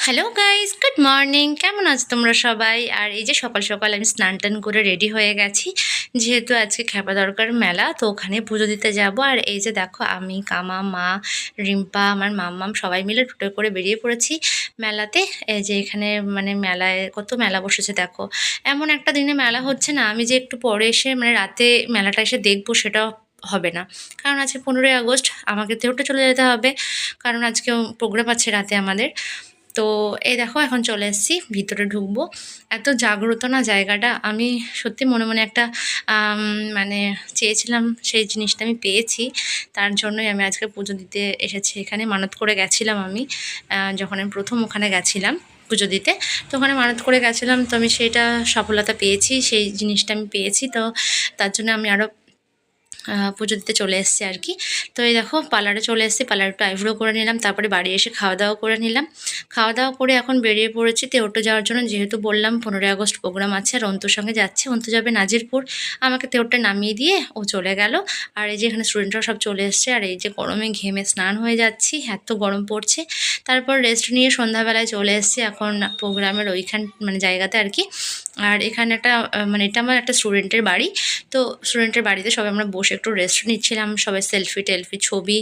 Hello guys, good morning. কেমন আছো তোমরা সবাই? আর এই যে সকাল সকাল আমি স্নান টান করে রেডি হয়ে গেছি, যেহেতু আজকে খেপা দরকার মেলা, তো ওখানে পুজো দিতে যাব। আর এই যে দেখো, আমি কামা, মা, রিম্পা, আমার মাম্মাম সবাই মিলে টোটো করে বেরিয়ে পড়েছি মেলাতে। এই যে এখানে মানে মেলায় কত মেলা বসেছে দেখো। এমন একটা দিনে মেলা হচ্ছে না, আমি যে একটু পরে এসে মানে রাতে মেলাটা এসে দেখবো সেটাও হবে না। কারণ আজকে 15ই আগস্ট, আমাকে তেউটে চলে যেতে হবে, কারণ আজকেও প্রোগ্রাম আছে রাতে আমাদের। তো এই দেখো, এখন চলে এসেছি, ভিতরে ঢুকবো। এত জাগ্রত না জায়গাটা, আমি সত্যি মনে মনে একটা মানে চেয়েছিলাম, সেই জিনিসটা আমি পেয়েছি। তার জন্যই আমি আজকে পুজো দিতে এসেছি এখানে। মানত করে গেছিলাম আমি, যখন আমি প্রথম ওখানে গেছিলাম পুজো দিতে, তো ওখানে মানত করে গেছিলাম, তো আমি সেটা সফলতা পেয়েছি, সেই জিনিসটা আমি পেয়েছি। তো তার জন্য আমি আরও পুজো দিতে চলে এসেছি আর কি। তো এই দেখো, পার্লারে চলে এসেছি, পার্লারে একটু আইব্রো করে নিলাম, তারপরে বাড়ি এসে খাওয়া দাওয়া করে নিলাম। খাওয়া দাওয়া করে এখন বেরিয়ে পড়েছি তেউটো যাওয়ার জন্য, যেহেতু বললাম 15ই আগস্ট প্রোগ্রাম আছে আর অন্তুর সঙ্গে যাচ্ছে। অন্তু যাবে নাজিরপুর, আমাকে তেউটটা নামিয়ে দিয়ে ও চলে গেল। আর এই যে এখানে স্টুডেন্টরা সব চলে এসছে, আর এই যে গরমে ঘেমে স্নান হয়ে যাচ্ছি, এত গরম পড়ছে। তারপর রেস্ট নিয়ে সন্ধ্যাবেলায় চলে এসেছি এখন প্রোগ্রামের ওইখান মানে জায়গাতে আর কি। আর এখানে একটা মানে এটা আমার একটা স্টুডেন্টের বাড়ি। তো স্টুডেন্টের বাড়িতে সবাই আমরা বসে একটু রেস্ট নিচ্ছিলাম, সবাই সেলফি টেলফি, ছবি,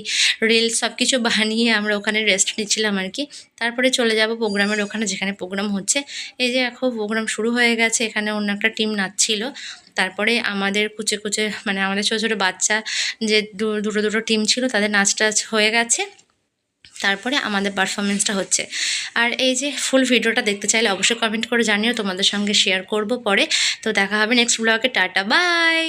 রিলস সব কিছু বানিয়ে আমরা ওখানে রেস্ট নিচ্ছিলাম আর কি। তারপরে চলে যাব প্রোগ্রামের ওখানে, যেখানে প্রোগ্রাম হচ্ছে। এই যে এখন প্রোগ্রাম শুরু হয়ে গেছে, এখানে অন্য একটা টিম নাচছিল। তারপরে আমাদের কুচে কুচে মানে আমাদের ছোটো ছোটো বাচ্চা যে দুটো দুটো টিম ছিল, তাদের নাচ টাচ হয়ে গেছে। তারপরে আমাদের পারফরমেন্সটা হচ্ছে। আর এই যে ফুল ভিডিওটা দেখতে চাইলে অবশ্যই কমেন্ট করে জানিও, তোমাদের সঙ্গে শেয়ার করব পরে। তো দেখা হবে নেক্সট ব্লগে। Tata, by.